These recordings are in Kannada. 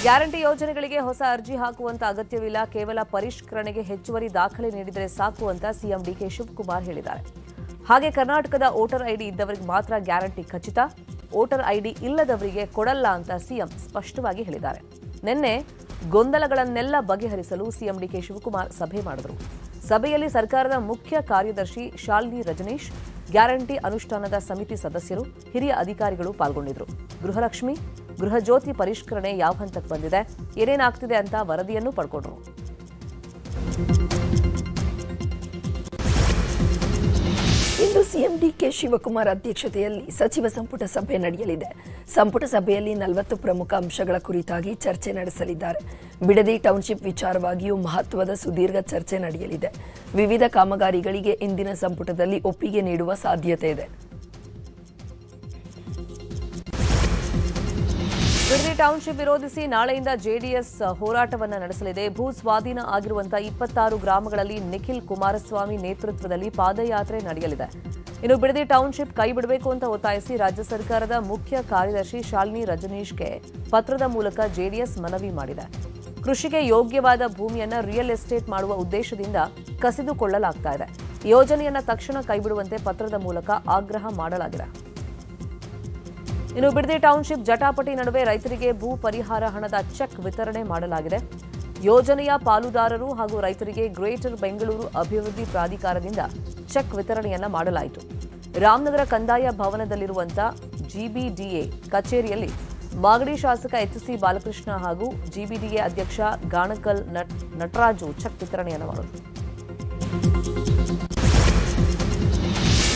ಗ್ಯಾರಂಟಿ ಯೋಜನೆಗಳಿಗೆ ಹೊಸ ಅರ್ಜಿ ಹಾಕುವಂತ ಅಗತ್ಯವಿಲ್ಲ, ಕೇವಲ ಪರಿಷ್ಕರಣೆಗೆ ಹೆಚ್ಚುವರಿ ದಾಖಲೆ ನೀಡಿದರೆ ಸಾಕು ಅಂತ ಸಿಎಂ ಡಿಕೆ ಶಿವಕುಮಾರ್ ಹೇಳಿದ್ದಾರೆ. ಹಾಗೆ ಕರ್ನಾಟಕದ ವೋಟರ್ ಐಡಿ ಇದ್ದವರಿಗೆ ಮಾತ್ರ ಗ್ಯಾರಂಟಿ ಖಚಿತ, ವೋಟರ್ ಐಡಿ ಇಲ್ಲದವರಿಗೆ ಕೊಡಲ್ಲ ಅಂತ ಸಿಎಂ ಸ್ಪಷ್ಟವಾಗಿ ಹೇಳಿದ್ದಾರೆ. ನಿನ್ನೆ ಗೊಂದಲಗಳನ್ನೆಲ್ಲ ಬಗೆಹರಿಸಲು ಸಿಎಂ ಡಿಕೆ ಶಿವಕುಮಾರ್ ಸಭೆ ಮಾಡಿದರು. ಸಭೆಯಲ್ಲಿ ಸರ್ಕಾರದ ಮುಖ್ಯ ಕಾರ್ಯದರ್ಶಿ ಶಾಲಿನಿ ರಜನೀಶ್, ಗ್ಯಾರಂಟಿ ಅನುಷ್ಠಾನದ ಸಮಿತಿ ಸದಸ್ಯರು, ಹಿರಿಯ ಅಧಿಕಾರಿಗಳು ಪಾಲ್ಗೊಂಡಿದ್ದರು. ಗೃಹಲಕ್ಷ್ಮಿ, ಗೃಹಜ್ಯೋತಿ ಪರಿಷ್ಕರಣೆ ಯಾವ ಹಂತಕ್ಕೆ ಬಂದಿದೆ, ಏನೇನಾಗ್ತಿದೆ ಅಂತ ವರದಿಯನ್ನು ಪಡ್ಕೊಂಡ್ರು. ಇಂದು ಸಿಎಂ ಡಿಕೆ ಶಿವಕುಮಾರ್ ಅಧ್ಯಕ್ಷತೆಯಲ್ಲಿ ಸಚಿವ ಸಂಪುಟ ಸಭೆ ನಡೆಯಲಿದೆ. ಸಂಪುಟ ಸಭೆಯಲ್ಲಿ 40 ಪ್ರಮುಖ ಅಂಶಗಳ ಕುರಿತಾಗಿ ಚರ್ಚೆ ನಡೆಸಲಿದ್ದಾರೆ. ಬಿಡದಿ ಟೌನ್ಶಿಪ್ ವಿಚಾರವಾಗಿಯೂ ಮಹತ್ವದ ಸುದೀರ್ಘ ಚರ್ಚೆ ನಡೆಯಲಿದೆ. ವಿವಿಧ ಕಾಮಗಾರಿಗಳಿಗೆ ಇಂದಿನ ಸಂಪುಟದಲ್ಲಿ ಒಪ್ಪಿಗೆ ನೀಡುವ ಸಾಧ್ಯತೆ ಇದೆ. ಬಿಡದಿ ಟೌನ್ಶಿಪ್ ವಿರೋಧಿಸಿ ನಾಳೆಯಿಂದ ಜೆಡಿಎಸ್ ಹೋರಾಟವನ್ನು ನಡೆಸಲಿದೆ. ಭೂ ಸ್ವಾಧೀನ ಆಗಿರುವಂತಹ 26 ಗ್ರಾಮಗಳಲ್ಲಿ ನಿಖಿಲ್ ಕುಮಾರಸ್ವಾಮಿ ನೇತೃತ್ವದಲ್ಲಿ ಪಾದಯಾತ್ರೆ ನಡೆಯಲಿದೆ. ಇನ್ನು ಬಿಡದಿ ಟೌನ್ಶಿಪ್ ಕೈಬಿಡಬೇಕು ಅಂತ ಒತ್ತಾಯಿಸಿ ರಾಜ್ಯ ಸರ್ಕಾರದ ಮುಖ್ಯ ಕಾರ್ಯದರ್ಶಿ ಶಾಲಿನಿ ರಜನೀಶ್ಗೆ ಪತ್ರದ ಮೂಲಕ ಜೆಡಿಎಸ್ ಮನವಿ ಮಾಡಿದೆ. ಕೃಷಿಗೆ ಯೋಗ್ಯವಾದ ಭೂಮಿಯನ್ನ ರಿಯಲ್ ಎಸ್ಟೇಟ್ ಮಾಡುವ ಉದ್ದೇಶದಿಂದ ಕಸಿದುಕೊಳ್ಳಲಾಗ್ತಾ ಇದೆ. ಯೋಜನೆಯನ್ನ ತಕ್ಷಣ ಕೈಬಿಡುವಂತೆ ಪತ್ರದ ಮೂಲಕ ಆಗ್ರಹ ಮಾಡಲಾಗಿದೆ. ಇನ್ನು ಬಿಡದಿ ಟೌನ್ಶಿಪ್ ಜಟಾಪಟಿ ನಡುವೆ ರೈತರಿಗೆ ಭೂ ಪರಿಹಾರ ಹಣದ ಚೆಕ್ ವಿತರಣೆ ಮಾಡಲಾಗಿದೆ. ಯೋಜನೆಯ ಪಾಲುದಾರರು ಹಾಗೂ ರೈತರಿಗೆ ಗ್ರೇಟರ್ ಬೆಂಗಳೂರು ಅಭಿವೃದ್ಧಿ ಪ್ರಾಧಿಕಾರದಿಂದ ಚೆಕ್ ವಿತರಣೆಯನ್ನ ಮಾಡಲಾಯಿತು. ರಾಮನಗರ ಕಂದಾಯ ಭವನದಲ್ಲಿರುವಂತಹ ಜಿಬಿಡಿಎ ಕಚೇರಿಯಲ್ಲಿ ಮಾಗಡಿ ಶಾಸಕ ಎಚ್ಸಿ ಬಾಲಕೃಷ್ಣ ಹಾಗೂ ಜಿಬಿಡಿಎ ಅಧ್ಯಕ್ಷ ಗಾಣಕಲ್ ನಟರಾಜು ಚೆಕ್ ವಿತರಣೆಯನ್ನು ಮಾಡಿದರು.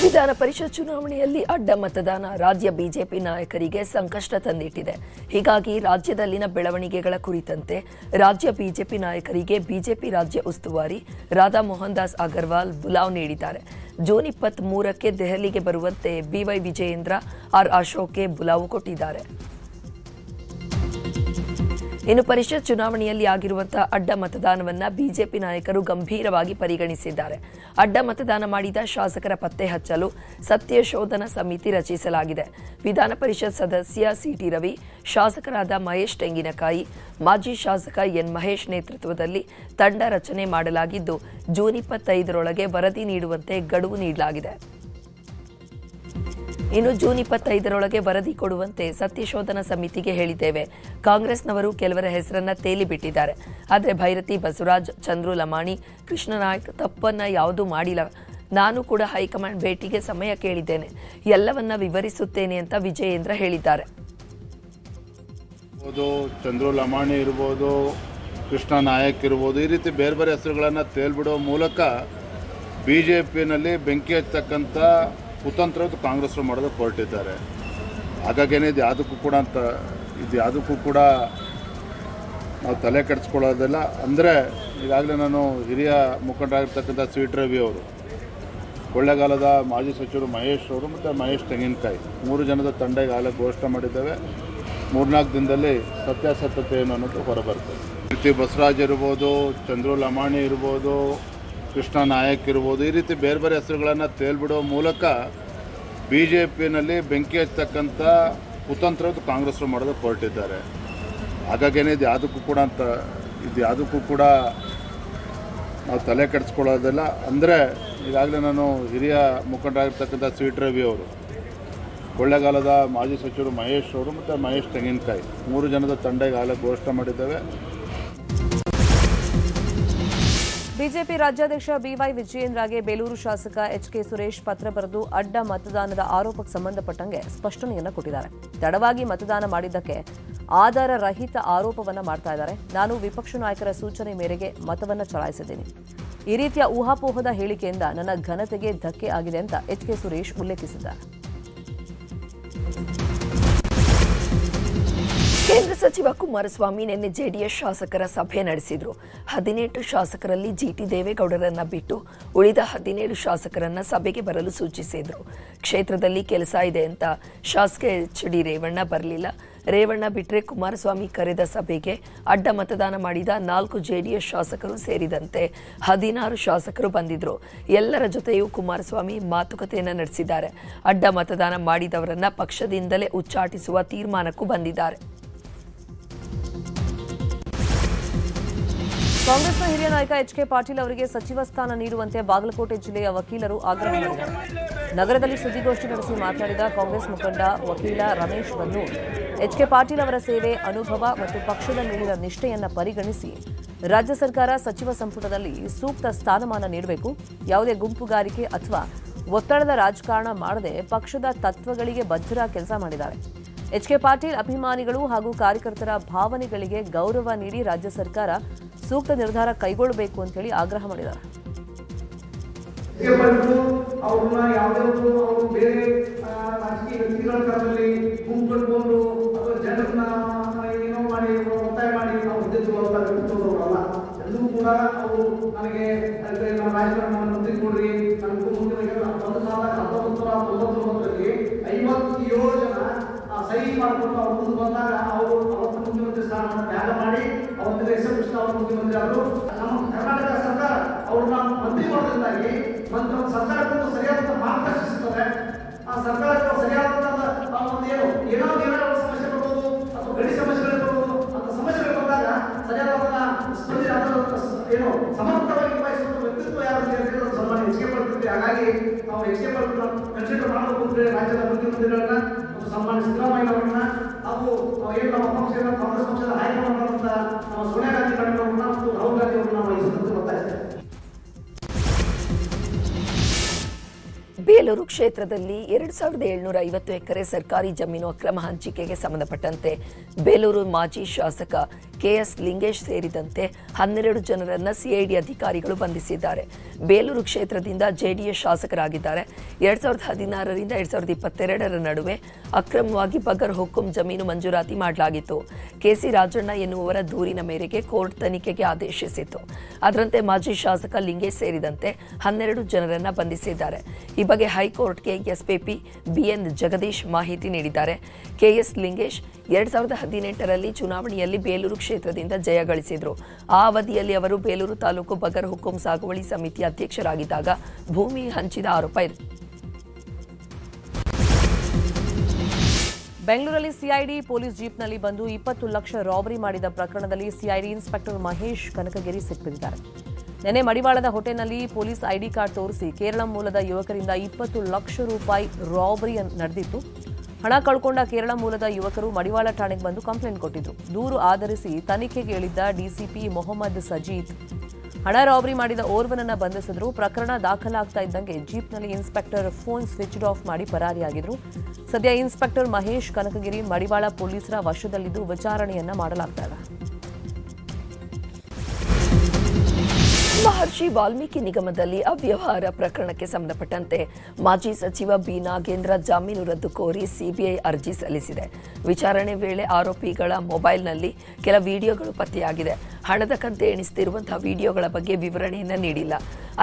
ವಿಧಾನ ಪರಿಷತ್ ಚುನಾವಣೆಯಲ್ಲಿ ಅಡ್ಡ ಮತದಾನ ರಾಜ್ಯ ಬಿಜೆಪಿ ನಾಯಕರಿಗೆ ಸಂಕಷ್ಟ ತಂದಿಟ್ಟಿದೆ. ಹೀಗಾಗಿ ರಾಜ್ಯದಲ್ಲಿನ ಬೆಳವಣಿಗೆಗಳ ಕುರಿತಂತೆ ರಾಜ್ಯ ಬಿಜೆಪಿ ನಾಯಕರಿಗೆ ಬಿಜೆಪಿ ರಾಜ್ಯ ಉಸ್ತುವಾರಿ ರಾಧಾ ಮೋಹನ್ ದಾಸ್ ಅಗರ್ವಾಲ್ ಬುಲಾವ್ ನೀಡಿದ್ದಾರೆ. ಜೂನ್ 23ಕ್ಕೆ ದೆಹಲಿಗೆ ಬರುವಂತೆ ಬಿವೈ ವಿಜಯೇಂದ್ರ, ಆರ್ ಅಶೋಕ್ಗೆ ಬುಲಾವು ಕೊಟ್ಟಿದ್ದಾರೆ. ಇನ್ನು ಪರಿಷತ್ ಚುನಾವಣೆಯಲ್ಲಿ ಆಗಿರುವಂತಹ ಅಡ್ಡ ಮತದಾನವನ್ನ ಬಿಜೆಪಿ ನಾಯಕರು ಗಂಭೀರವಾಗಿ ಪರಿಗಣಿಸಿದ್ದಾರೆ. ಅಡ್ಡ ಮತದಾನ ಮಾಡಿದ ಶಾಸಕರ ಪತ್ತೆ ಹಚ್ಚಲು ಸತ್ಯ ಶೋಧನಾ ಸಮಿತಿ ರಚಿಸಲಾಗಿದೆ. ವಿಧಾನ ಪರಿಷತ್ ಸದಸ್ಯ ಸಿಟಿ ರವಿ, ಶಾಸಕರಾದ ಮಹೇಶ್ ತೆಂಗಿನಕಾಯಿ, ಮಾಜಿ ಶಾಸಕ ಎನ್ ಮಹೇಶ್ ನೇತೃತ್ವದಲ್ಲಿ ತಂಡ ರಚನೆ ಮಾಡಲಾಗಿದ್ದು, ಜೂನ್ 25ರೊಳಗೆ ವರದಿ ನೀಡುವಂತೆ ಗಡುವು ನೀಡಲಾಗಿದೆ. ಇನ್ನು ಜೂನ್ 25ರೊಳಗೆ ವರದಿ ಕೊಡುವಂತೆ ಸತ್ಯಶೋಧನಾ ಸಮಿತಿಗೆ ಹೇಳಿದ್ದೇವೆ. ಕಾಂಗ್ರೆಸ್ನವರು ಕೆಲವರ ಹೆಸರನ್ನ ತೇಲಿ ಬಿಟ್ಟಿದ್ದಾರೆ. ಆದರೆ ಭೈರತಿ ಬಸವರಾಜ್, ಚಂದ್ರು ಲಮಾಣಿ, ಕೃಷ್ಣನಾಯ್ಕ್ ತಪ್ಪನ್ನ ಯಾವುದೂ ಮಾಡಿಲ್ಲ. ನಾನು ಕೂಡ ಹೈಕಮಾಂಡ್ ಭೇಟಿಗೆ ಸಮಯ ಕೇಳಿದ್ದೇನೆ, ಎಲ್ಲವನ್ನ ವಿವರಿಸುತ್ತೇನೆ ಅಂತ ವಿಜಯೇಂದ್ರ ಹೇಳಿದ್ದಾರೆ. ಚಂದ್ರು ಲಮಾಣಿ ಇರ್ಬೋದು, ಕೃಷ್ಣ ನಾಯಕ್ ಇರ್ಬೋದು, ಈ ರೀತಿ ಬೇರೆ ಬೇರೆ ಹೆಸರುಗಳನ್ನು ತೇಲ್ಬಿಡುವ ಮೂಲಕ ಬಿಜೆಪಿಯಲ್ಲಿ ಬೆಂಕಿ ಹಚ್ಚತಕ್ಕಂಥ ಕುತಂತ್ರ ಕಾಂಗ್ರೆಸ್ರು ಮಾಡೋದಕ್ಕೆ ಹೊರಟಿದ್ದಾರೆ. ಹಾಗಾಗೇನೆ ಇದು ಯಾವುದಕ್ಕೂ ಕೂಡ ನಾವು ತಲೆ ಕೆಡಿಸ್ಕೊಳ್ಳೋದಿಲ್ಲ. ಅಂದರೆ ಈಗಾಗಲೇ ನಾನು ಹಿರಿಯ ಮುಖಂಡರಾಗಿರ್ತಕ್ಕಂಥ ಸಿಟಿ ರವಿ ಅವರು, ಕೊಳ್ಳೇಗಾಲದ ಮಾಜಿ ಸಚಿವರು ಮಹೇಶ್ ಅವರು ಮತ್ತು ಮಹೇಶ್ ತೆಂಗಿನಕಾಯಿ 3 ಜನದ ತಂಡ ಈಗಾಗಲೇ ಘೋಷಣೆ ಮಾಡಿದ್ದೇವೆ. 3-4 ದಿನದಲ್ಲಿ ಸತ್ಯಾಸತ್ಯತೆ ಏನು ಅನ್ನೋದು ಹೊರಬರ್ತದೆ. ಪ್ರೀತಿ ಬಸವರಾಜ್ ಇರ್ಬೋದು, ಚಂದ್ರು ಲಮಾಣಿ ಇರ್ಬೋದು, ಕೃಷ್ಣ ನಾಯಕ್ ಇರ್ಬೋದು, ಈ ರೀತಿ ಬೇರೆ ಬೇರೆ ಹೆಸರುಗಳನ್ನು ತೇಲ್ಬಿಡುವ ಮೂಲಕ ಬಿಜೆಪಿಯಲ್ಲಿ ಬೆಂಕಿ ಹಚ್ಚತಕ್ಕಂಥ ಕುತಂತ್ರ ಕಾಂಗ್ರೆಸ್ರು ಮಾಡೋದಕ್ಕೆ ಹೊರಟಿದ್ದಾರೆ. ಹಾಗಾಗೇನೆ ಇದು ಯಾವುದಕ್ಕೂ ಕೂಡ ನಾವು ತಲೆ ಕೆಡಿಸ್ಕೊಳ್ಳೋದಿಲ್ಲ. ಅಂದರೆ ಈಗಾಗಲೇ ನಾನು ಹಿರಿಯ ಮುಖಂಡರಾಗಿರ್ತಕ್ಕಂಥ ಸಿಟಿ ರವಿ ಅವರು, ಕೊಳ್ಳೇಗಾಲದ ಮಾಜಿ ಸಚಿವರು ಮಹೇಶ್ ಅವರು ಮತ್ತು ಮಹೇಶ್ ತೆಂಗಿನಕಾಯಿ 3 ಜನದ ತಂಡ ಈಗಾಗಲೇ ಘೋಷಣೆ ಮಾಡಿದ್ದೇವೆ. ಬಿಜೆಪಿ ರಾಜ್ಯಾಧ್ಯಕ್ಷ ಬಿವೈ ವಿಜಯೇಂದ್ರಗೆ ಬೇಲೂರು ಶಾಸಕ ಎಚ್ಕೆ ಸುರೇಶ್ ಪತ್ರ ಬರೆದು ಅಡ್ಡ ಮತದಾನದ ಆರೋಪಕ್ಕೆ ಸಂಬಂಧಪಟ್ಟಂಗೆ ಸ್ಪಷ್ಟನೆಯನ್ನು ಕೊಟ್ಟಿದ್ದಾರೆ. ತಡವಾಗಿ ಮತದಾನ ಮಾಡಿದ್ದಕ್ಕೆ ಆಧಾರ ರಹಿತ ಆರೋಪವನ್ನ ಮಾಡ್ತಾ ಇದ್ದಾರೆ. ನಾನು ವಿಪಕ್ಷ ನಾಯಕರ ಸೂಚನೆ ಮೇರೆಗೆ ಮತವನ್ನ ಚಲಾಯಿಸಿದ್ದೀನಿ. ಈ ರೀತಿಯ ಊಹಾಪೋಹದ ಹೇಳಿಕೆಯಿಂದ ನನ್ನ ಘನತೆಗೆ ಧಕ್ಕೆ ಆಗಿದೆ ಅಂತ ಎಚ್ಕೆ ಸುರೇಶ್ ಉಲ್ಲೇಖಿಸಿದ್ದಾರೆ. ಕೇಂದ್ರ ಸಚಿವ ಕುಮಾರಸ್ವಾಮಿ ನಿನ್ನೆ ಜೆಡಿಎಸ್ ಶಾಸಕರ ಸಭೆ ನಡೆಸಿದ್ರು. 18 ಶಾಸಕರಲ್ಲಿ ಜಿಟಿ ದೇವೇಗೌಡರನ್ನ ಬಿಟ್ಟು ಉಳಿದ 17 ಶಾಸಕರನ್ನ ಸಭೆಗೆ ಬರಲು ಸೂಚಿಸಿದ್ರು. ಕ್ಷೇತ್ರದಲ್ಲಿ ಕೆಲಸ ಇದೆ ಅಂತ ಶಾಸಕ ಎಚ್.ಡಿ. ರೇವಣ್ಣ ಬರಲಿಲ್ಲ. ರೇವಣ್ಣ ಬಿಟ್ಟರೆ ಕುಮಾರಸ್ವಾಮಿ ಕರೆದ ಸಭೆಗೆ ಅಡ್ಡ ಮತದಾನ ಮಾಡಿದ 4 ಜೆಡಿಎಸ್ ಶಾಸಕರು ಸೇರಿದಂತೆ 16 ಶಾಸಕರು ಬಂದಿದ್ರು. ಎಲ್ಲರ ಜೊತೆಯೂ ಕುಮಾರಸ್ವಾಮಿ ಮಾತುಕತೆಯನ್ನು ನಡೆಸಿದ್ದಾರೆ. ಅಡ್ಡ ಮತದಾನ ಮಾಡಿದವರನ್ನ ಪಕ್ಷದಿಂದಲೇ ಉಚ್ಚಾಟಿಸುವ ತೀರ್ಮಾನಕ್ಕೂ ಬಂದಿದ್ದಾರೆ. ಕಾಂಗ್ರೆಸ್ನ ಹಿರಿಯ ನಾಯಕ ಎಚ್ಕೆ ಪಾಟೀಲ್ ಅವರಿಗೆ ಸಚಿವ ಸ್ಥಾನ ನೀಡುವಂತೆ ಬಾಗಲಕೋಟೆ ಜಿಲ್ಲೆಯ ವಕೀಲರು ಆಗ್ರಹ ಮಾಡಿದ್ದಾರೆ. ನಗರದಲ್ಲಿ ಸುದ್ದಿಗೋಷ್ಠಿ ನಡೆಸಿ ಮಾತನಾಡಿದ ಕಾಂಗ್ರೆಸ್ ಮುಖಂಡ ವಕೀಲ ರಮೇಶ್ ಬನ್ನೂರ್, ಎಚ್ಕೆ ಪಾಟೀಲ್ ಅವರ ಸೇವೆ, ಅನುಭವ ಮತ್ತು ಪಕ್ಷದ ಮೇಲಿನ ನಿಷ್ಠೆಯನ್ನ ಪರಿಗಣಿಸಿ ರಾಜ್ಯ ಸರ್ಕಾರ ಸಚಿವ ಸಂಪುಟದಲ್ಲಿ ಸೂಕ್ತ ಸ್ಥಾನಮಾನ ನೀಡಬೇಕು. ಯಾವುದೇ ಗುಂಪುಗಾರಿಕೆ ಅಥವಾ ಒತ್ತಡದ ರಾಜಕಾರಣ ಮಾಡದೆ ಪಕ್ಷದ ತತ್ವಗಳಿಗೆ ಬದ್ಧರಾಗಿ ಕೆಲಸ ಮಾಡಿದ್ದಾರೆ. ಎಚ್ಕೆ ಪಾಟೀಲ್ ಅಭಿಮಾನಿಗಳು ಹಾಗೂ ಕಾರ್ಯಕರ್ತರ ಭಾವನೆಗಳಿಗೆ ಗೌರವ ನೀಡಿ ರಾಜ್ಯ ಸರ್ಕಾರ ಸೂಕ್ತ ನಿರ್ಧಾರ ಕೈಗೊಳ್ಳಬೇಕು ಅಂತ ಹೇಳಿ ಆಗ್ರಹ ಮಾಡಿದ್ದಾರೆ. ಅವ್ರನ್ನ ಯಾವುದಾದ್ರು ಅವರು ಬೇರೆ ರಾಜಕೀಯ ವ್ಯಕ್ತಿಗಳ ತರದಲ್ಲಿ ಗುಂಪುಕೊಂಡು ಅಥವಾ ಜನರನ್ನ ಏನೋ ಮಾಡಿ ಒತ್ತಾಯ ಮಾಡಿ ನಾವು ಹುದ್ದೆಲ್ಲ ಎಲ್ಲರೂ ಕೂಡ ಅವರು ನನಗೆ ನಮ್ಮ ರಾಜಕಾರಣ ಮಂತ್ರಿ ಕೊಡ್ರಿ, ನನಗೂ ಮುಂದಿನ 1999ರಲ್ಲಿ 57 ಜನ ಸಹಿ ಮಾಡಿಕೊಂಡು ಅವ್ರು ಮುಂದೆ ಬಂದಾಗ ಅವರು ಅವತ್ತು ಮುಖ್ಯಮಂತ್ರಿ ಸ್ಥಾನವನ್ನು ತ್ಯಾಗ ಮಾಡಿ ಅವತ್ತಿನ ಯಶಸ್ವಿ ಅವರು ಮುಖ್ಯಮಂತ್ರಿ ಆದರು. ನಮ್ಮ ಕರ್ನಾಟಕ ಸರ್ಕಾರ ಅವ್ರನ್ನ ಮಂತ್ರಿ ಮಾಡೋದ್ರಿಂದಾಗಿ ಸರ್ಕಾರಕ್ಕೂ ಸರಿಯಾದಂತ ಮಾರ್ಗದರ್ಶನ ಸಿಗ್ತದೆ. ಆ ಸರ್ಕಾರಕ್ಕೆ ಸರಿಯಾದಂತಹ ಒಂದು ಏನೋ ಸಮಸ್ಯೆ ಬರ್ಬೋದು ಅಥವಾ ಗಡಿ ಸಮಸ್ಯೆಗಳು ಬರ್ಬೋದು. ಅಂತ ಸಮಸ್ಯೆಗಳು ಬಂದಾಗ ಸರಿಯಾದ ಸಮರ್ಥವಾಗಿ ನಿಭಾಯಿಸುವ ವ್ಯಕ್ತಿತ್ವ ಯಾರು ಸನ್ಮಾನ ಹೆಚ್ಚಿಗೆ ಪಡ್ತಿದ್ವಿ. ಹಾಗಾಗಿ ನಾವು ಹೆಚ್ಚಿಗೆ ಪಡ್ಕೊಂಡು ಕನ್ಸಿಡರ್ ಮಾಡಬೇಕು ಅಂತ ರಾಜ್ಯದ ಮುಖ್ಯಮಂತ್ರಿಗಳನ್ನ ಮತ್ತು ಸನ್ಮಾನ ಸಿದ್ದರಾಮಯ್ಯ ಅವರನ್ನ ಹಾಗೂ ಏನು ನಮ್ಮ ಪಕ್ಷದ ಕಾಂಗ್ರೆಸ್ ಪಕ್ಷದ ಹೈಕಮಾಂಡ್ ನಮ್ಮ ಸೋನಿಯಾ ಗಾಂಧಿ ಅವರನ್ನ ಮತ್ತು ರಾಹುಲ್ ಗಾಂಧಿ ಅವರನ್ನ ನಾವು ಈ ಸಂದರ್ಭದಲ್ಲಿ ಒತ್ತಾಯಿಸ್ತೇವೆ. ಬೇಲೂರು ಕ್ಷೇತ್ರದಲ್ಲಿ 2750 ಎಕರೆ ಸರ್ಕಾರಿ ಜಮೀನು ಅಕ್ರಮ ಹಂಚಿಕೆಗೆ ಸಂಬಂಧಪಟ್ಟಂತೆ ಬೇಲೂರು ಮಾಜಿ ಶಾಸಕ ಕೆಎಸ್ ಲಿಂಗೇಶ್ ಸೇರಿದಂತೆ 12 ಜನರನ್ನ ಸಿಐಡಿ ಅಧಿಕಾರಿಗಳು ಬಂಧಿಸಿದ್ದಾರೆ. ಬೇಲೂರು ಕ್ಷೇತ್ರದಿಂದ ಜೆಡಿಎಸ್ ಶಾಸಕರಾಗಿದ್ದಾರೆ. 2016ರಿಂದ 2022ರ ನಡುವೆ ಅಕ್ರಮವಾಗಿ ಬಗರ್ ಹುಕುಂ ಜಮೀನು ಮಂಜೂರಾತಿ ಮಾಡಲಾಗಿತ್ತು. ಕೆಸಿ ರಾಜಣ್ಣ ಎನ್ನುವವರ ದೂರಿನ ಮೇರೆಗೆ ಕೋರ್ಟ್ ತನಿಖೆಗೆ ಆದೇಶಿಸಿತ್ತು. ಅದರಂತೆ ಮಾಜಿ ಶಾಸಕ ಲಿಂಗೇಶ್ ಸೇರಿದಂತೆ 12 ಜನರನ್ನ ಬಂಧಿಸಿದ್ದಾರೆ. ಈ ಬಗ್ಗೆ ಹೈಕೋರ್ಟ್ಗೆ ಎಸ್ಪಿಪಿ ಬಿಎನ್ ಜಗದೀಶ್ ಮಾಹಿತಿ ನೀಡಿದ್ದಾರೆ. ಕೆಎಸ್ ಲಿಂಗೇಶ್ 2018ರಲ್ಲಿ ಚುನಾವಣೆಯಲ್ಲಿ ಬೇಲೂರು ಕ್ಷೇತ್ರದಿಂದ ಜಯ ಗಳಿಸಿದ್ರು. ಆ ಅವಧಿಯಲ್ಲಿ ಅವರು ಬೇಲೂರು ತಾಲೂಕು ಬಗರ್ ಹುಕುಂ ಸಾಗುವಳಿ ಸಮಿತಿ ಅಧ್ಯಕ್ಷರಾಗಿದ್ದಾಗ ಭೂಮಿ ಹಂಚಿದ ಆರೋಪ ಇದೆ. ಬೆಂಗಳೂರಲ್ಲಿ ಸಿಐಡಿ ಪೊಲೀಸ್ ಜೀಪ್ನಲ್ಲಿ ಬಂದು 20 ಲಕ್ಷ ರಾಬರಿ ಮಾಡಿದ ಪ್ರಕರಣದಲ್ಲಿ ಸಿಐಡಿ ಇನ್ಸ್ಪೆಕ್ಟರ್ ಮಹೇಶ್ ಕನಕಗಿರಿ ಸಿಕ್ಕಿದ್ದಾರೆ. ನಿನ್ನೆ ಮಡಿವಾಳದ ಹೋಟೆಲ್ನಲ್ಲಿ ಪೊಲೀಸ್ ಐಡಿ ಕಾರ್ಡ್ ತೋರಿಸಿ ಕೇರಳ ಮೂಲದ ಯುವಕರಿಂದ 20 ಲಕ್ಷ ರೂಪಾಯಿ ರಾಬರಿ ನಡೆದಿತ್ತು. ಹಣ ಕಳ್ಕೊಂಡ ಕೇರಳ ಮೂಲದ ಯುವಕರು ಮಡಿವಾಳ ಠಾಣೆಗೆ ಬಂದು ಕಂಪ್ಲೇಂಟ್ ಕೊಟ್ಟಿದ್ರು. ದೂರು ಆಧರಿಸಿ ತನಿಖೆಗೆ ಇಳಿದ ಡಿಸಿಪಿ ಮೊಹಮ್ಮದ್ ಸಜೀದ್ ಹಣ ರಾಬರಿ ಮಾಡಿದ ಓರ್ವನನ್ನ ಬಂಧಿಸಿದ್ರು. ಪ್ರಕರಣ ದಾಖಲಾಗ್ತಾ ಇದ್ದಂಗೆ ಜೀಪ್ನಲ್ಲಿ ಇನ್ಸ್ಪೆಕ್ಟರ್ ಫೋನ್ ಸ್ವಿಚ್ ಆಫ್ ಮಾಡಿ ಪರಾರಿಯಾಗಿದ್ರು. ಸದ್ಯ ಇನ್ಸ್ಪೆಕ್ಟರ್ ಮಹೇಶ್ ಕನಕಗಿರಿ ಮಡಿವಾಳ ಪೊಲೀಸರ ವಶದಲ್ಲಿದ್ದು ವಿಚಾರಣೆಯನ್ನ ಮಾಡಲಾಗ್ತಾ ಇದೆ. ಮಹರ್ಷಿ ವಾಲ್ಮೀಕಿ ನಿಗಮದಲ್ಲಿ ಅವ್ಯವಹಾರ ಪ್ರಕರಣಕ್ಕೆ ಸಂಬಂಧಪಟ್ಟಂತೆ ಮಾಜಿ ಸಚಿವ ಬಿ ನಾಗೇಂದ್ರ ಜಾಮೀನು ರದ್ದು ಕೋರಿ ಸಿಬಿಐ ಅರ್ಜಿ ಸಲ್ಲಿಸಿದೆ. ವಿಚಾರಣೆ ವೇಳೆ ಆರೋಪಿಗಳ ಮೊಬೈಲ್ನಲ್ಲಿ ಕೆಲ ವಿಡಿಯೋಗಳು ಪತ್ತೆಯಾಗಿದೆ. ಹಣದ ಕಂತೆ ಎಣಿಸುತ್ತಿರುವಂತಹ ವಿಡಿಯೋಗಳ ಬಗ್ಗೆ ವಿವರಣೆಯನ್ನ ನೀಡಿಲ್ಲ.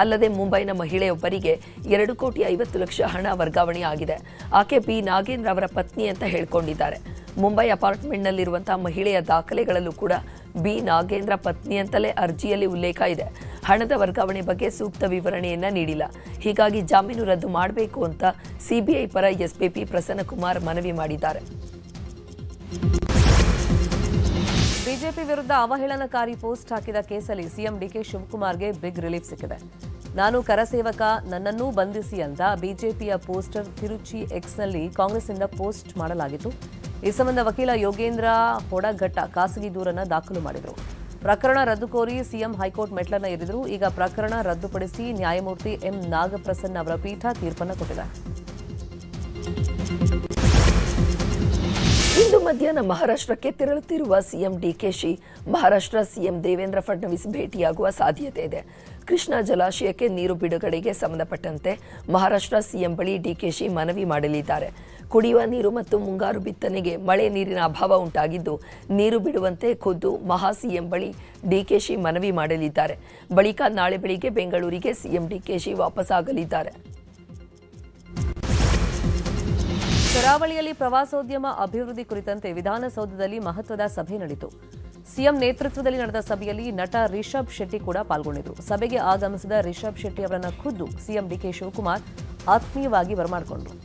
ಅಲ್ಲದೆ ಮುಂಬೈನ ಮಹಿಳೆಯೊಬ್ಬರಿಗೆ 2,50,00,000 ಹಣ ವರ್ಗಾವಣೆ ಆಗಿದೆ. ಆಕೆ ಬಿ ನಾಗೇಂದ್ರ ಅವರ ಪತ್ನಿ ಅಂತ ಹೇಳಿಕೊಂಡಿದ್ದಾರೆ. ಮುಂಬೈ ಅಪಾರ್ಟ್ಮೆಂಟ್ನಲ್ಲಿರುವಂತಹ ಮಹಿಳೆಯ ದಾಖಲೆಗಳಲ್ಲೂ ಕೂಡ ಬಿ ನಾಗೇಂದ್ರ ಪತ್ನಿ ಅಂತಲೇ ಅರ್ಜಿಯಲ್ಲಿ ಉಲ್ಲೇಖ ಇದೆ. ಹಣದ ವರ್ಗಾವಣೆ ಬಗ್ಗೆ ಸೂಕ್ತ ವಿವರಣೆಯನ್ನ ನೀಡಿಲ್ಲ. ಹೀಗಾಗಿ ಜಾಮೀನು ರದ್ದು ಮಾಡಬೇಕು ಅಂತ ಸಿಬಿಐ ಪರ ಎಸ್ಪಿಪಿ ಪ್ರಸನ್ನಕುಮಾರ್ ಮನವಿ ಮಾಡಿದ್ದಾರೆ. ಬಿಜೆಪಿ ವಿರುದ್ಧ ಅವಹೇಳನಕಾರಿ ಪೋಸ್ಟ್ ಹಾಕಿದ ಕೇಸಲ್ಲಿ ಸಿಎಂ ಡಿಕೆ ಶಿವಕುಮಾರ್ಗೆ ಬಿಗ್ ರಿಲೀಫ್ ಸಿಕ್ಕಿದೆ. ನಾನು ಕರಸೇವಕ, ನನ್ನನ್ನೂ ಬಂಧಿಸಿ ಅಂತ ಬಿಜೆಪಿಯ ಪೋಸ್ಟರ್ ತಿರುಚಿ ಎಕ್ಸ್ನಲ್ಲಿ ಕಾಂಗ್ರೆಸ್ನಿಂದ ಪೋಸ್ಟ್ ಮಾಡಲಾಗಿತ್ತು. ಈ ಸಂಬಂಧ ವಕೀಲ ಯೋಗೇಂದ್ರ ಹೊಡಘಟ್ಟ ಖಾಸಗಿ ದೂರನ್ನು ದಾಖಲು ಮಾಡಿದರು. ಪ್ರಕರಣ ರದ್ದು ಕೋರಿ ಸಿಎಂ ಹೈಕೋರ್ಟ್ ಮೆಟ್ಲನ್ನ ಏರಿದ್ರು. ಈಗ ಪ್ರಕರಣ ರದ್ದುಪಡಿಸಿ ನ್ಯಾಯಮೂರ್ತಿ ಎಂ ನಾಗಪ್ರಸನ್ನ ಅವರ ಪೀಠ ತೀರ್ಪನ್ನು ಕೊಟ್ಟಿದೆ. ಇಂದು ಮಧ್ಯಾಹ್ನ ಮಹಾರಾಷ್ಟ್ರಕ್ಕೆ ತೆರಳುತ್ತಿರುವ ಸಿಎಂ ಡಿಕೆಶಿ ಮಹಾರಾಷ್ಟ್ರ ಸಿಎಂ ದೇವೇಂದ್ರ ಫಡ್ನವೀಸ್ ಭೇಟಿಯಾಗುವ ಸಾಧ್ಯತೆ ಇದೆ. ಕೃಷ್ಣಾ ಜಲಾಶಯಕ್ಕೆ ನೀರು ಬಿಡುಗಡೆಗೆ ಸಂಬಂಧಪಟ್ಟಂತೆ ಮಹಾರಾಷ್ಟ್ರ ಸಿಎಂ ಬಳಿ ಡಿಕೆಶಿ ಮನವಿ ಮಾಡಲಿದ್ದಾರೆ. ಕುಡಿಯುವ ನೀರು ಮತ್ತು ಮುಂಗಾರು ಬಿತ್ತನೆಗೆ ಮಳೆ ನೀರಿನ ಅಭಾವ ಉಂಟಾಗಿದ್ದು ನೀರು ಬಿಡುವಂತೆ ಖುದ್ದು ಮಹಾ ಸಿಎಂ ಬಳಿ ಡಿಕೆಶಿ ಮನವಿ ಮಾಡಲಿದ್ದಾರೆ. ಬಳಿಕ ನಾಳೆ ಬೆಳಿಗ್ಗೆ ಬೆಂಗಳೂರಿಗೆ ಸಿಎಂ ಡಿಕೆಶಿ ವಾಪಸ್ಸಾಗಲಿದ್ದಾರೆ. ಕರಾವಳಿಯಲ್ಲಿ ಪ್ರವಾಸೋದ್ಯಮ ಅಭಿವೃದ್ಧಿ ಕುರಿತಂತೆ ವಿಧಾನಸೌಧದಲ್ಲಿ ಮಹತ್ವದ ಸಭೆ ನಡೆಯಿತು. ಸಿಎಂ ನೇತೃತ್ವದಲ್ಲಿ ನಡೆದ ಸಭೆಯಲ್ಲಿ ನಟ ರಿಷಬ್ ಶೆಟ್ಟಿ ಕೂಡ ಪಾಲ್ಗೊಂಡಿದ್ದರು. ಸಭೆಗೆ ಆಗಮಿಸಿದ ರಿಷಬ್ ಶೆಟ್ಟಿ ಅವರನ್ನ ಖುದ್ದು ಸಿಎಂ ಡಿಕೆ ಶಿವಕುಮಾರ್ ಆತ್ಮೀಯವಾಗಿ ಬರಮಾಡಿಕೊಂಡರು.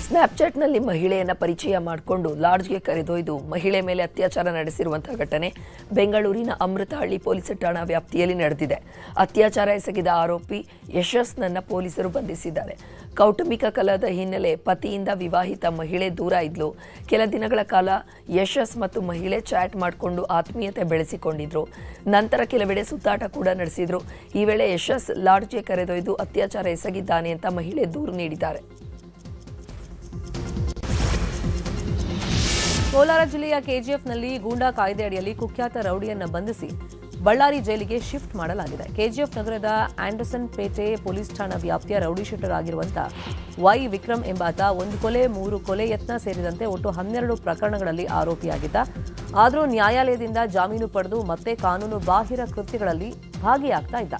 ಸ್ನ್ಯಾಪ್ಚಾಟ್ನಲ್ಲಿ ಮಹಿಳೆಯನ್ನ ಪರಿಚಯ ಮಾಡಿಕೊಂಡು ಲಾಡ್ಜ್ಗೆ ಕರೆದೊಯ್ದು ಮಹಿಳೆ ಮೇಲೆ ಅತ್ಯಾಚಾರ ನಡೆಸಿರುವಂತಹ ಘಟನೆ ಬೆಂಗಳೂರಿನ ಅಮೃತಹಳ್ಳಿ ಪೊಲೀಸ್ ಠಾಣಾ ವ್ಯಾಪ್ತಿಯಲ್ಲಿ ನಡೆದಿದೆ. ಅತ್ಯಾಚಾರ ಎಸಗಿದ ಆರೋಪಿ ಯಶಸ್ನನ್ನ ಪೊಲೀಸರು ಬಂಧಿಸಿದ್ದಾರೆ. ಕೌಟುಂಬಿಕ ಕಲಹದ ಹಿನ್ನೆಲೆ ಪತಿಯಿಂದ ವಿವಾಹಿತ ಮಹಿಳೆ ದೂರ ಇದ್ಲು. ಕೆಲ ದಿನಗಳ ಕಾಲ ಯಶಸ್ ಮತ್ತು ಮಹಿಳೆ ಚಾಟ್ ಮಾಡಿಕೊಂಡು ಆತ್ಮೀಯತೆ ಬೆಳೆಸಿಕೊಂಡಿದ್ರು. ನಂತರ ಕೆಲವೆಡೆ ಸುತ್ತಾಟ ಕೂಡ ನಡೆಸಿದ್ರು. ಈ ವೇಳೆ ಯಶಸ್ ಲಾಡ್ಜ್ಗೆ ಕರೆದೊಯ್ದು ಅತ್ಯಾಚಾರ ಎಸಗಿದ್ದಾನೆ ಅಂತ ಮಹಿಳೆ ದೂರು ನೀಡಿದ್ದಾರೆ. ಕೋಲಾರ ಜಿಲ್ಲೆಯ ಕೆಜಿಎಫ್ನಲ್ಲಿ ಗೂಂಡಾ ಕಾಯ್ದೆ ಅಡಿಯಲ್ಲಿ ಕುಖ್ಯಾತ ರೌಡಿಯನ್ನ ಬಂಧಿಸಿ ಬಳ್ಳಾರಿ ಜೈಲಿಗೆ ಶಿಫ್ಟ್ ಮಾಡಲಾಗಿದೆ. ಕೆಜಿಎಫ್ ನಗರದ ಆಂಡರ್ಸನ್ ಪೇಟೆ ಪೊಲೀಸ್ ಠಾಣಾ ವ್ಯಾಪ್ತಿಯ ರೌಡಿ ಶೀಟರ್ ಆಗಿರುವಂತಹ ವೈ ವಿಕ್ರಮ್ ಎಂಬಾತ 1 ಕೊಲೆ 3 ಕೊಲೆ ಯತ್ನ ಸೇರಿದಂತೆ ಒಟ್ಟು 12 ಪ್ರಕರಣಗಳಲ್ಲಿ ಆರೋಪಿಯಾಗಿದ್ದ. ಆದರೂ ನ್ಯಾಯಾಲಯದಿಂದ ಜಾಮೀನು ಪಡೆದು ಮತ್ತೆ ಕಾನೂನು ಬಾಹಿರ ಕೃತ್ಯಗಳಲ್ಲಿ ಭಾಗಿಯಾಗ್ತಾ ಇದ್ದ.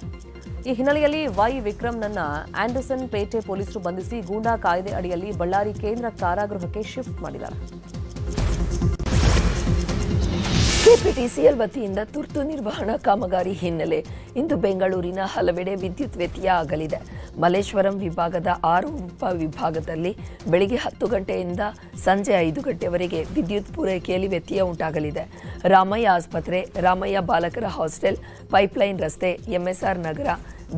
ಈ ಹಿನ್ನೆಲೆಯಲ್ಲಿ ವೈ ವಿಕ್ರಮ್ನನ್ನ ಆಂಡರ್ಸನ್ ಪೇಟೆ ಪೊಲೀಸರು ಬಂಧಿಸಿ ಗೂಂಡಾ ಕಾಯ್ದೆ ಅಡಿಯಲ್ಲಿ ಬಳ್ಳಾರಿ ಕೇಂದ್ರ ಕಾರಾಗೃಹಕ್ಕೆ ಶಿಫ್ಟ್ ಮಾಡಿದ್ದಾರೆ. ಕೆಪಿಟಿಸಿಎಲ್ ವತಿಯಿಂದ ತುರ್ತು ನಿರ್ವಹಣಾ ಕಾಮಗಾರಿ ಹಿನ್ನೆಲೆ ಇಂದು ಬೆಂಗಳೂರಿನ ಹಲವೆಡೆ ವಿದ್ಯುತ್ ವ್ಯತ್ಯಯ ಆಗಲಿದೆ. ಮಲ್ಲೇಶ್ವರಂ ವಿಭಾಗದ 6 ಉಪವಿಭಾಗದಲ್ಲಿ ಬೆಳಗ್ಗೆ 10 ಗಂಟೆಯಿಂದ ಸಂಜೆ 5 ಗಂಟೆವರೆಗೆ ವಿದ್ಯುತ್ ಪೂರೈಕೆಯಲ್ಲಿ ವ್ಯತ್ಯಯ ಉಂಟಾಗಲಿದೆ. ರಾಮಯ್ಯ ಆಸ್ಪತ್ರೆ, ರಾಮಯ್ಯ ಬಾಲಕರ ಹಾಸ್ಟೆಲ್, ಪೈಪ್ಲೈನ್ ರಸ್ತೆ, ಎಂಎಸ್ಆರ್ ನಗರ,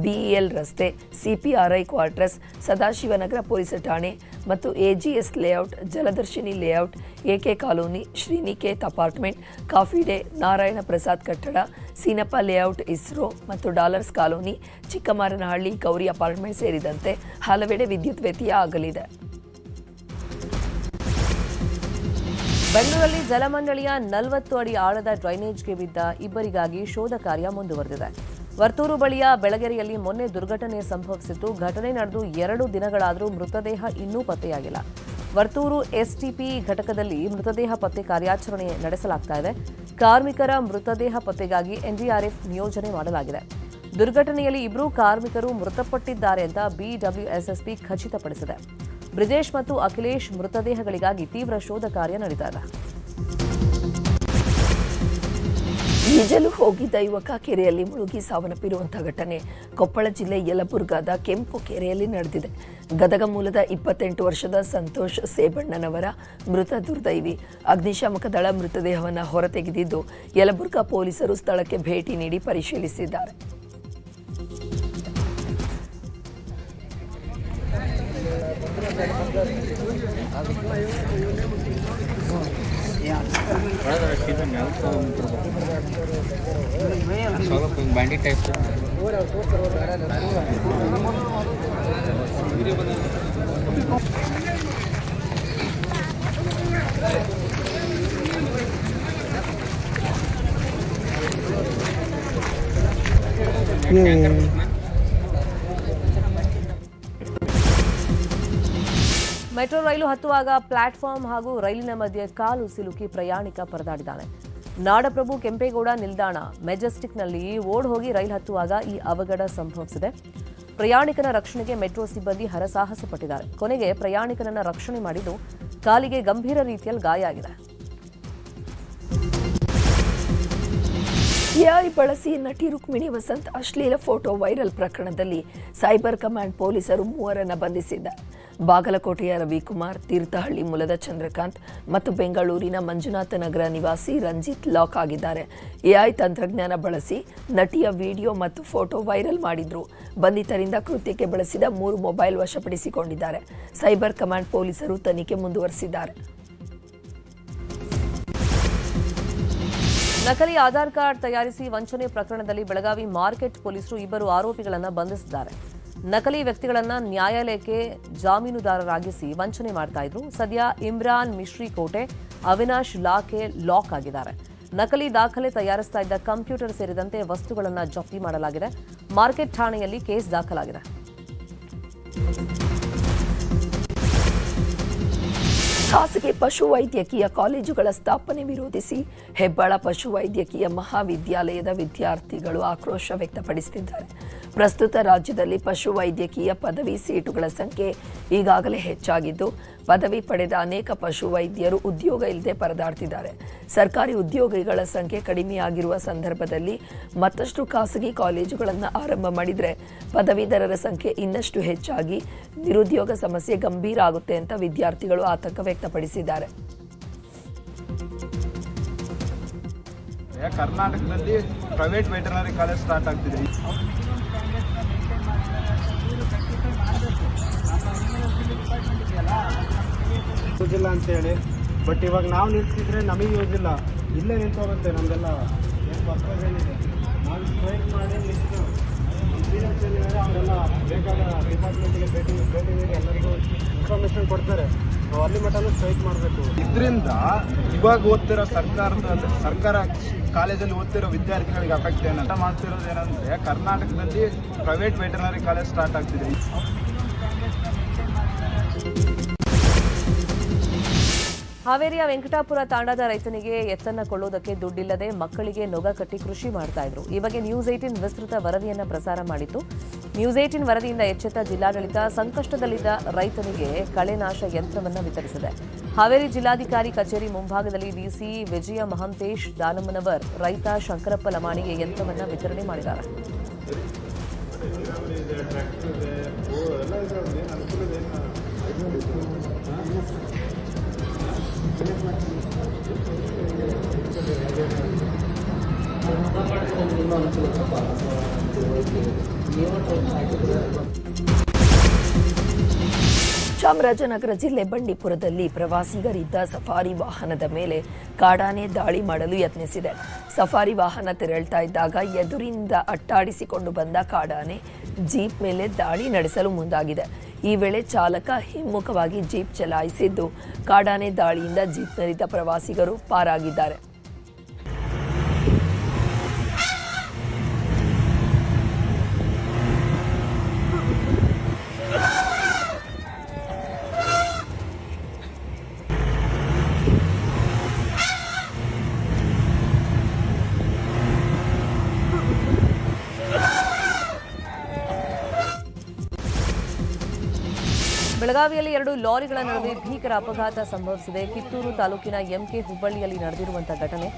ಬಿಇಎಲ್ ರಸ್ತೆ, ಸಿಪಿಆರ್ಐ ಕ್ವಾರ್ಟರ್ಸ್, ಸದಾಶಿವನಗರ ಪೊಲೀಸ್ ಠಾಣೆ ಮತ್ತು AGS layout, Jaladarshini layout, AK colony, Sriniketh apartment, Coffee Day, Narayana Prasad ಕಟ್ಟಡ, ಸೀನಪ್ಪ ಲೇಔಟ್, ಇಸ್ರೋ ಮತ್ತು dollars colony, Chikkamaranahalli, Gowri apartment ಸೇರಿದಂತೆ ಹಲವೆಡೆ ವಿದ್ಯುತ್ ವ್ಯತ್ಯಯ ಆಗಲಿದೆ. ಬೆಂಗಳೂರಲ್ಲಿ ಜಲಮಂಡಳಿಯ 40 ಅಡಿ ಆಳದ ಡ್ರೈನೇಜ್ಗೆ ಬಿದ್ದ ಇಬ್ಬರಿಗಾಗಿ ಶೋಧ ಕಾರ್ಯ ಮುಂದುವರೆದಿದೆ. ವರ್ತೂರು ಬಳಿಯ ಬೆಳಗೆರೆಯಲ್ಲಿ ಮೊನ್ನೆ ದುರ್ಘಟನೆ ಸಂಭವಿಸಿದ್ದು, ಘಟನೆ ನಡೆದು 2 ದಿನಗಳಾದರೂ ಮೃತದೇಹ ಇನ್ನೂ ಪತ್ತೆಯಾಗಿಲ್ಲ. ವರ್ತೂರು ಎಸ್ಟಿಪಿ ಘಟಕದಲ್ಲಿ ಮೃತದೇಹ ಪತ್ತೆ ಕಾರ್ಯಾಚರಣೆ ನಡೆಸಲಾಗ್ತಾ ಇದೆ. ಕಾರ್ಮಿಕರ ಮೃತದೇಹ ಪತ್ತೆಗಾಗಿ ಎನ್ಡಿಆರ್ಎಫ್ ನಿಯೋಜನೆ ಮಾಡಲಾಗಿದೆ. ದುರ್ಘಟನೆಯಲ್ಲಿ 2 ಕಾರ್ಮಿಕರು ಮೃತಪಟ್ಟಿದ್ದಾರೆ ಅಂತ ಬಿಡಬ್ಲ್ಯೂಎಸ್ಎಸ್ಪಿ ಖಚಿತಪಡಿಸಿದೆ. ಬ್ರಿಜೇಶ್ ಮತ್ತು ಅಖಿಲೇಶ್ ಮೃತದೇಹಗಳಿಗಾಗಿ ತೀವ್ರ ಶೋಧ ಕಾರ್ಯ ನಡೀತಾ ಇದೆ. ಈಜಲು ಹೋಗಿದ್ದ ಯುವಕ ಕೆರೆಯಲ್ಲಿ ಮುಳುಗಿ ಸಾವನ್ನಪ್ಪಿರುವಂತಹ ಘಟನೆ ಕೊಪ್ಪಳ ಜಿಲ್ಲೆ ಯಲಬುರ್ಗಾದ ಕೆಂಪು ಕೆರೆಯಲ್ಲಿ ನಡೆದಿದೆ. ಗದಗ ಮೂಲದ 28 ವರ್ಷದ ಸಂತೋಷ್ ಸೇಬಣ್ಣನವರ ಮೃತ ದುರ್ದೈವಿ. ಅಗ್ನಿಶಾಮಕ ದಳ ಮೃತದೇಹವನ್ನು ಹೊರತೆಗೆದಿದ್ದು, ಯಲಬುರ್ಗಾ ಪೊಲೀಸರು ಸ್ಥಳಕ್ಕೆ ಭೇಟಿ ನೀಡಿ ಪರಿಶೀಲಿಸಿದ್ದಾರೆ. बैंडी टाइप से ಮೆಟ್ರೋ ರೈಲು ಹತ್ತುವಾಗ ಪ್ಲಾಟ್ಫಾರ್ಮ್ ಹಾಗೂ ರೈಲಿನ ಮಧ್ಯೆ ಕಾಲು ಸಿಲುಕಿ ಪ್ರಯಾಣಿಕ ಪರದಾಡಿದ್ದಾನೆ. ನಾಡಪ್ರಭು ಕೆಂಪೇಗೌಡ ನಿಲ್ದಾಣ ಮೆಜೆಸ್ಟಿಕ್ನಲ್ಲಿ ಓಡ್ ಹೋಗಿ ರೈಲು ಹತ್ತುವಾಗ ಈ ಅವಘಡ ಸಂಭವಿಸಿದೆ. ಪ್ರಯಾಣಿಕನ ರಕ್ಷಣೆಗೆ ಮೆಟ್ರೋ ಸಿಬ್ಬಂದಿ ಹರಸಾಹಸ ಪಟ್ಟಿದ್ದಾರೆ. ಕೊನೆಗೆ ಪ್ರಯಾಣಿಕನನ್ನ ರಕ್ಷಣೆ ಮಾಡಿದ್ದು, ಕಾಲಿಗೆ ಗಂಭೀರ ರೀತಿಯಲ್ಲಿ ಗಾಯ ಆಗಿದೆ. ಎಐ ಬಳಸಿ ನಟಿ ರುಕ್ಮಿಣಿ ವಸಂತ್ ಅಶ್ಲೀಲ ಫೋಟೋ ವೈರಲ್ ಪ್ರಕರಣದಲ್ಲಿ ಸೈಬರ್ ಕಮಾಂಡ್ ಪೊಲೀಸರು 3 ಬಂಧಿಸಿದ್ದಾರೆ. ಬಾಗಲಕೋಟೆಯ ರವಿಕುಮಾರ್, ತೀರ್ಥಹಳ್ಳಿ ಮೂಲದ ಚಂದ್ರಕಾಂತ್ ಮತ್ತು ಬೆಂಗಳೂರಿನ ಮಂಜುನಾಥ ನಗರ ನಿವಾಸಿ ರಂಜಿತ್ ಲಾಕ್ ಆಗಿದ್ದಾರೆ. ಎಐ ತಂತ್ರಜ್ಞಾನ ಬಳಸಿ ನಟಿಯ ವಿಡಿಯೋ ಮತ್ತು ಫೋಟೋ ವೈರಲ್ ಮಾಡಿದ್ರು. ಬಂಧಿತರಿಂದ ಕೃತ್ಯಕ್ಕೆ ಬಳಸಿದ 3 ಮೊಬೈಲ್ ವಶಪಡಿಸಿಕೊಂಡಿದ್ದಾರೆ. ಸೈಬರ್ ಕಮಾಂಡ್ ಪೊಲೀಸರು ತನಿಖೆ ಮುಂದುವರೆಸಿದ್ದಾರೆ. ನಕಲಿ ಆಧಾರ್ ಕಾರ್ಡ್ ತಯಾರಿಸಿ ವಂಚನೆ ಪ್ರಕರಣದಲ್ಲಿ ಬೆಳಗಾವಿ ಮಾರ್ಕೆಟ್ ಪೊಲೀಸರು 2 ಆರೋಪಿಗಳನ್ನು ಬಂಧಿಸಿದ್ದಾರೆ. ನಕಲಿ ವ್ಯಕ್ತಿಗಳನ್ನು ನ್ಯಾಯಾಲಯಕ್ಕೆ ಜಾಮೀನುದಾರರಾಗಿಸಿ ವಂಚನೆ ಮಾಡ್ತಾ ಇದ್ರು. ಸದ್ಯ ಇಮ್ರಾನ್ ಮಿಶ್ರಿ ಕೋಟೆ, ಅವಿನಾಶ್ ಲಾಖೆ ಲಾಕ್ ಆಗಿದ್ದಾರೆ. ನಕಲಿ ದಾಖಲೆ ತಯಾರಿಸ್ತಾ ಇದ್ದ ಕಂಪ್ಯೂಟರ್ ಸೇರಿದಂತೆ ವಸ್ತುಗಳನ್ನು ಜಪ್ತಿ ಮಾಡಲಾಗಿದೆ. ಮಾರ್ಕೆಟ್ ಠಾಣೆಯಲ್ಲಿ ಕೇಸ್ ದಾಖಲಾಗಿದೆ. ಖಾಸಗಿ ಪಶುವೈದ್ಯಕೀಯ ಕಾಲೇಜುಗಳ ಸ್ಥಾಪನೆ ವಿರೋಧಿಸಿ ಹೆಬ್ಬಾಳ ಪಶುವೈದ್ಯಕೀಯ ಮಹಾವಿದ್ಯಾಲಯದ ವಿದ್ಯಾರ್ಥಿಗಳು ಆಕ್ರೋಶ ವ್ಯಕ್ತಪಡಿಸುತ್ತಿದ್ದಾರೆ. ಪ್ರಸ್ತುತ ರಾಜ್ಯದಲ್ಲಿ ಪಶುವೈದ್ಯಕೀಯ ಪದವಿ ಸೀಟುಗಳ ಸಂಖ್ಯೆ ಈಗಾಗಲೇ ಹೆಚ್ಚಾಗಿದ್ದು, ಪದವಿ ಪಡೆದ ಅನೇಕ ಪಶು ವೈದ್ಯರು ಉದ್ಯೋಗ ಇಲ್ಲದೆ ಪರದಾಡ್ತಿದ್ದಾರೆ. ಸರ್ಕಾರಿ ಉದ್ಯೋಗಿಗಳ ಸಂಖ್ಯೆ ಕಡಿಮೆಯಾಗಿರುವ ಸಂದರ್ಭದಲ್ಲಿ ಮತ್ತಷ್ಟು ಖಾಸಗಿ ಕಾಲೇಜುಗಳನ್ನು ಆರಂಭ ಮಾಡಿದರೆ ಪದವೀಧರರ ಸಂಖ್ಯೆ ಇನ್ನಷ್ಟು ಹೆಚ್ಚಾಗಿ ನಿರುದ್ಯೋಗ ಸಮಸ್ಯೆ ಗಂಭೀರ ಆಗುತ್ತೆ ಅಂತ ವಿದ್ಯಾರ್ಥಿಗಳು ಆತಂಕ ವ್ಯಕ್ತಪಡಿಸಿದ್ದಾರೆ. ಕರ್ನಾಟಕದಲ್ಲಿ ಪ್ರೈವೇಟ್ ವೆಟರ್ನರಿ ಕಾಲೇಜ್ ಸ್ಟಾರ್ಟ್ ಆಗ್ತಿದೆ. ಯೂಸ್ ಇಲ್ಲ ಅಂತೇಳಿ, ಬಟ್ ಇವಾಗ ನಾವು ನಿಲ್ಸಿದ್ರೆ ನಮಗೆ ಯೂಸ್ ಇಲ್ಲ, ಇಲ್ಲೇ ನಿಂತೋಗುತ್ತೆ ನಮ್ದೆಲ್ಲ. ಏನು ಪರ್ಪಸ್ ಏನಿದೆ, ನಾವು ಸ್ಟ್ರೈಕ್ ಮಾಡಿ ನಿಂತು ಎಕ್ಸ್ಪೀರಿಯನ್ಸ್ ಏನಿದೆ ಅವರೆಲ್ಲ ಬೇಕಾದ ಡಿಪಾರ್ಟ್ಮೆಂಟ್ಗೆ ಭೇಟಿ ನೀಡಿ ಎಲ್ಲರಿಗೂ ಇನ್ಫಾರ್ಮೇಷನ್ ಕೊಡ್ತಾರೆ. ನಾವು ಅಲ್ಲಿ ಮಟ್ಟನೂ ಸ್ಟ್ರೈಕ್ ಮಾಡಬೇಕು. ಇದರಿಂದ ಇವಾಗ ಓದ್ತಿರೋ ಸರ್ಕಾರ ಕಾಲೇಜಲ್ಲಿ ಓದ್ತಿರೋ ವಿದ್ಯಾರ್ಥಿಗಳಿಗೆ ಅಫೆಕ್ಟ್ ಏನಂತ ಮಾಡ್ತಿರೋದು ಏನಂದರೆ, ಕರ್ನಾಟಕದಲ್ಲಿ ಪ್ರೈವೇಟ್ ವೆಟರ್ನರಿ ಕಾಲೇಜ್ ಸ್ಟಾರ್ಟ್ ಆಗ್ತಿದೆ. ಹಾವೇರಿಯ ವೆಂಕಟಾಪುರ ತಾಂಡಾದ ರೈತನಿಗೆ ಎತ್ತನ್ನ ಕೊಳ್ಳೋದಕ್ಕೆ ದುಡ್ಡಿಲ್ಲದೆ ಮಕ್ಕಳಿಗೆ ನೊಗ ಕಟ್ಟಿ ಕೃಷಿ ಮಾಡ್ತಾ ಇದ್ರು. ಈ ಬಗ್ಗೆ ನ್ಯೂಸ್ 18 ವಿಸ್ತೃತ ವರದಿಯನ್ನ ಪ್ರಸಾರ ಮಾಡಿತ್ತು. ನ್ಯೂಸ್ 18 ವರದಿಯಿಂದ ಎಚ್ಚೆತ್ತ ಜಿಲ್ಲಾಡಳಿತ ಸಂಕಷ್ಟದಲ್ಲಿದ್ದ ರೈತನಿಗೆ ಕಳೆನಾಶ ಯಂತ್ರವನ್ನು ವಿತರಿಸಿದೆ. ಹಾವೇರಿ ಜಿಲ್ಲಾಧಿಕಾರಿ ಕಚೇರಿ ಮುಂಭಾಗದಲ್ಲಿ ಡಿಸಿ ವಿಜಯ ಮಹಂತೇಶ್ ದಾನಮ್ಮನವರ್ ರೈತ ಶಂಕರಪ್ಪ ಲಮಾಣಿಗೆ ಯಂತ್ರವನ್ನು ವಿತರಣೆ ಮಾಡಿದ್ದಾರೆ. ಚಾಮರಾಜನಗರ ಜಿಲ್ಲೆ ಬಂಡೀಪುರದಲ್ಲಿ ಪ್ರವಾಸಿಗರಿದ್ದ ಸಫಾರಿ ವಾಹನದ ಮೇಲೆ ಕಾಡಾನೆ ದಾಳಿ ಮಾಡಲು ಯತ್ನಿಸಿದೆ. ಸಫಾರಿ ವಾಹನ ತೆರಳ್ತಾ ಇದ್ದಾಗ ಎದುರಿನಿಂದ ಅಟ್ಟಾಡಿಸಿಕೊಂಡು ಬಂದ ಕಾಡಾನೆ ಜೀಪ್ ಮೇಲೆ ದಾಳಿ ನಡೆಸಲು ಮುಂದಾಗಿದೆ. ಈ ವೇಳೆ ಚಾಲಕ ಹಿಮ್ಮುಖವಾಗಿ ಜೀಪ್ ಚಲಾಯಿಸಿದ್ದು ಕಾಡಾನೆ ದಾಳಿಯಿಂದ ಜೀಪ್ನಲ್ಲಿದ್ದ ಪ್ರವಾಸಿಗರು ಪಾರಾಗಿದ್ದಾರೆ. ಬೆಳಗಾವಿಯಲ್ಲಿ 2 ಲಾರಿಗಳ ನಡುವೆ ಭೀಕರ ಅಪಘಾತ ಸಂಭವಿಸಿದೆ. ಕಿತ್ತೂರು ತಾಲೂಕಿನ ಎಂಕೆ ಹುಬ್ಬಳ್ಳಿಯಲ್ಲಿ ನಡೆದಿರುವಂತಹ ಘಟನೆ.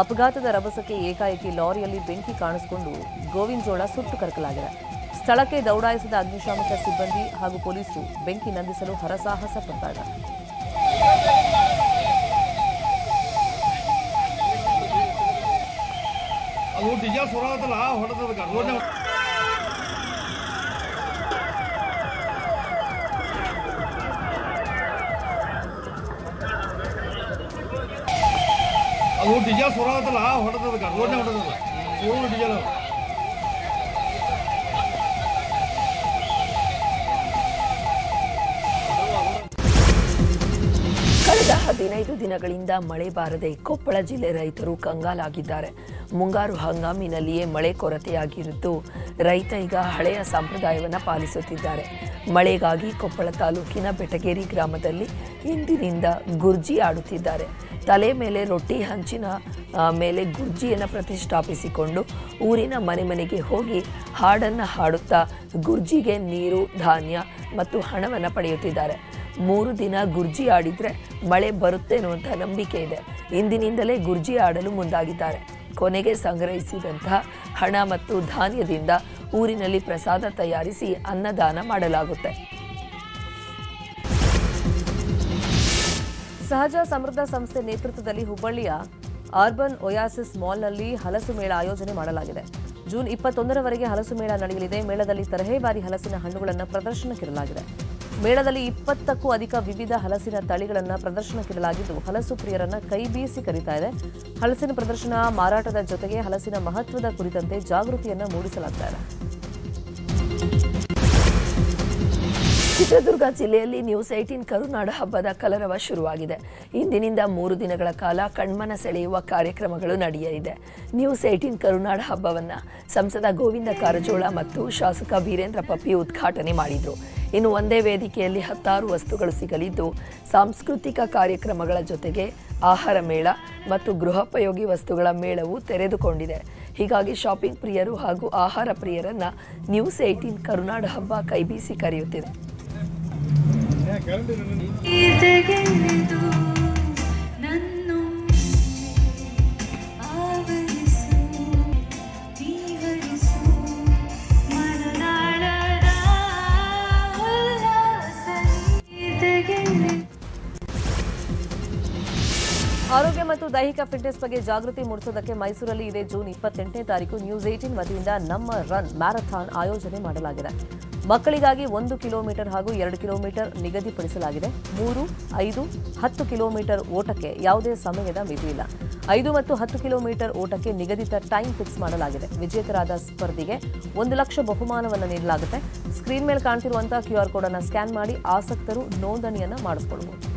ಅಪಘಾತದ ರಭಸಕ್ಕೆ ಏಕಾಏಕಿ ಲಾರಿಯಲ್ಲಿ ಬೆಂಕಿ ಕಾಣಿಸಿಕೊಂಡು ಗೋವಿಂದಜೋಳ ಸುಟ್ಟು ಕರಕಲಾಗಿದೆ. ಸ್ಥಳಕ್ಕೆ ದೌಡಾಯಿಸಿದ ಅಗ್ನಿಶಾಮಕ ಸಿಬ್ಬಂದಿ ಹಾಗೂ ಪೊಲೀಸರು ಬೆಂಕಿ ನಂದಿಸಲು ಹರಸಾಹಸ ಪಡ್ತಾರೆ. ಅದು ಡಿಜಲ್ ಸುರಾಗತ್ತಲ್ಲ ಹೊಡೆದದ ರೋಡ್ನೇ ಹೊಡೆದಲ್ಲ ಸುರು ಡಿಜಲ್. ಕಳೆದ 15 ದಿನಗಳಿಂದ ಮಳೆ ಬಾರದೆ ಕೊಪ್ಪಳ ಜಿಲ್ಲೆ ರೈತರು ಕಂಗಾಲಾಗಿದ್ದಾರೆ. ಮುಂಗಾರು ಹಂಗಾಮಿನಲ್ಲಿಯೇ ಮಳೆ ಕೊರತೆಯಾಗಿದ್ದು ರೈತ ಈಗ ಹಳೆಯ ಸಂಪ್ರದಾಯವನ್ನು ಪಾಲಿಸುತ್ತಿದ್ದಾರೆ. ಮಳೆಗಾಗಿ ಕೊಪ್ಪಳ ತಾಲೂಕಿನ ಬೆಟಗೇರಿ ಗ್ರಾಮದಲ್ಲಿ ಇಂದಿನಿಂದ ಗುರ್ಜಿ ಆಡುತ್ತಿದ್ದಾರೆ. ತಲೆ ಮೇಲೆ ರೊಟ್ಟಿ ಹಂಚಿನ ಮೇಲೆ ಗುರ್ಜಿಯನ್ನು ಪ್ರತಿಷ್ಠಾಪಿಸಿಕೊಂಡು ಊರಿನ ಮನೆ ಮನೆಗೆ ಹೋಗಿ ಹಾಡನ್ನು ಹಾಡುತ್ತಾ ಗುರ್ಜಿಗೆ ನೀರು, ಧಾನ್ಯ ಮತ್ತು ಹಣವನ್ನು ಪಡೆಯುತ್ತಿದ್ದಾರೆ. 3 ದಿನ ಗುರ್ಜಿ ಆಡಿದರೆ ಮಳೆ ಬರುತ್ತೇನೋ ಅಂತ ನಂಬಿಕೆ ಇದೆ. ಇಂದಿನಿಂದಲೇ ಗುರ್ಜಿ ಆಡಲು ಮುಂದಾಗಿದ್ದಾರೆ. ಕೊನೆಗೆ ಸಂಗ್ರಹಿಸಿದಂತಹ ಹಣ ಮತ್ತು ಧಾನ್ಯದಿಂದ ಊರಿನಲ್ಲಿ ಪ್ರಸಾದ ತಯಾರಿಸಿ ಅನ್ನದಾನ ಮಾಡಲಾಗುತ್ತೆ. ಸಹಜ ಸಮೃದ್ಧ ಸಂಸ್ಥೆ ನೇತೃತ್ವದಲ್ಲಿ ಹುಬ್ಬಳ್ಳಿಯ ಅರ್ಬನ್ ಒಯಾಸಿಸ್ ಮಾಲ್ನಲ್ಲಿ ಹಲಸು ಮೇಳ ಆಯೋಜನೆ ಮಾಡಲಾಗಿದೆ. ಜೂನ್ 21ರವರೆಗೆ ಹಲಸು ಮೇಳ ನಡೆಯಲಿದೆ. ಮೇಳದಲ್ಲಿ ತರಹೇವಾರಿ ಹಲಸಿನ ಹಣ್ಣುಗಳನ್ನು ಪ್ರದರ್ಶನಕ್ಕಿಡಲಾಗಿದೆ. ಮೇಳದಲ್ಲಿ 20ಕ್ಕೂ ಅಧಿಕ ವಿವಿಧ ಹಲಸಿನ ತಳಿಗಳನ್ನು ಪ್ರದರ್ಶನಕ್ಕಿಡಲಾಗಿದ್ದು ಹಲಸು ಪ್ರಿಯರನ್ನ ಕೈ ಬೀಸಿ ಕರೀತಾ ಇದೆ. ಹಲಸಿನ ಪ್ರದರ್ಶನ, ಮಾರಾಟದ ಜೊತೆಗೆ ಹಲಸಿನ ಮಹತ್ವದ ಕುರಿತಂತೆ ಜಾಗೃತಿಯನ್ನು ಮೂಡಿಸಲಾಗ್ತಾ ಇದೆ. ಚಿತ್ರದುರ್ಗ ಜಿಲ್ಲೆಯಲ್ಲಿ ನ್ಯೂಸ್ 18 ಕರುನಾಡ ಹಬ್ಬದ ಕಲರವ ಶುರುವಾಗಿದೆ. ಇಂದಿನಿಂದ 3 ದಿನಗಳ ಕಾಲ ಕಣ್ಮನ ಸೆಳೆಯುವ ಕಾರ್ಯಕ್ರಮಗಳು ನಡೆಯಲಿದೆ. ನ್ಯೂಸ್ 18 ಕರುನಾಡ ಹಬ್ಬವನ್ನು ಸಂಸದ ಗೋವಿಂದ ಕಾರಜೋಳ ಮತ್ತು ಶಾಸಕ ವೀರೇಂದ್ರ ಪಪ್ಪಿ ಉದ್ಘಾಟನೆ ಮಾಡಿದರು. ಇನ್ನು ಒಂದೇ ವೇದಿಕೆಯಲ್ಲಿ 10 ವಸ್ತುಗಳು ಸಿಗಲಿದ್ದು ಸಾಂಸ್ಕೃತಿಕ ಕಾರ್ಯಕ್ರಮಗಳ ಜೊತೆಗೆ ಆಹಾರ ಮೇಳ ಮತ್ತು ಗೃಹೋಪಯೋಗಿ ವಸ್ತುಗಳ ಮೇಳವು ತೆರೆದುಕೊಂಡಿದೆ. ಹೀಗಾಗಿ ಶಾಪಿಂಗ್ ಪ್ರಿಯರು ಹಾಗೂ ಆಹಾರ ಪ್ರಿಯರನ್ನ ನ್ಯೂಸ್ 18 ಕರುನಾಡ ಹಬ್ಬ ಕೈಬೀಸಿ ಕರೆಯುತ್ತಿದೆ. ಆರೋಗ್ಯ ಮತ್ತು ದೈಹಿಕ ಫಿಟ್ನೆಸ್ ಬಗ್ಗೆ ಜಾಗೃತಿ ಮೂಡಿಸೋದಕ್ಕೆ ಮೈಸೂರಲ್ಲಿ ಇದೇ ಜೂನ್ 28ನೇ ತಾರೀಕು ನ್ಯೂಸ್ 18 ವತಿಯಿಂದ ನಮ್ಮ ರನ್ ಮ್ಯಾರಥಾನ್ ಆಯೋಜನೆ ಮಾಡಲಾಗಿದೆ. ಮಕ್ಕಳಿಗಾಗಿ 1 ಕಿಲೋಮೀಟರ್ ಹಾಗೂ 2 ಕಿಲೋಮೀಟರ್ ನಿಗದಿಪಡಿಸಲಾಗಿದೆ. 3, 5, 10 ಕಿಲೋಮೀಟರ್ ಓಟಕ್ಕೆ ಯಾವುದೇ ಸಮಯದ ಮಿತಿ ಇಲ್ಲ. 5 ಮತ್ತು 10 ಕಿಲೋಮೀಟರ್ ಓಟಕ್ಕೆ ನಿಗದಿತ ಟೈಮ್ ಫಿಕ್ಸ್ ಮಾಡಲಾಗಿದೆ. ವಿಜೇತರಾದ ಸ್ಪರ್ಧಿಗೆ 1 ಲಕ್ಷ ಬಹುಮಾನವನ್ನು ನೀಡಲಾಗುತ್ತೆ. ಸ್ಕ್ರೀನ್ ಮೇಲೆ ಕಾಣ್ತಿರುವಂತಹ QR ಕೋಡ್ ಅನ್ನು ಸ್ಕ್ಯಾನ್ ಮಾಡಿ ಆಸಕ್ತರು ನೋಂದಣಿಯನ್ನು ಮಾಡಿಸಿಕೊಳ್ಳಬಹುದು.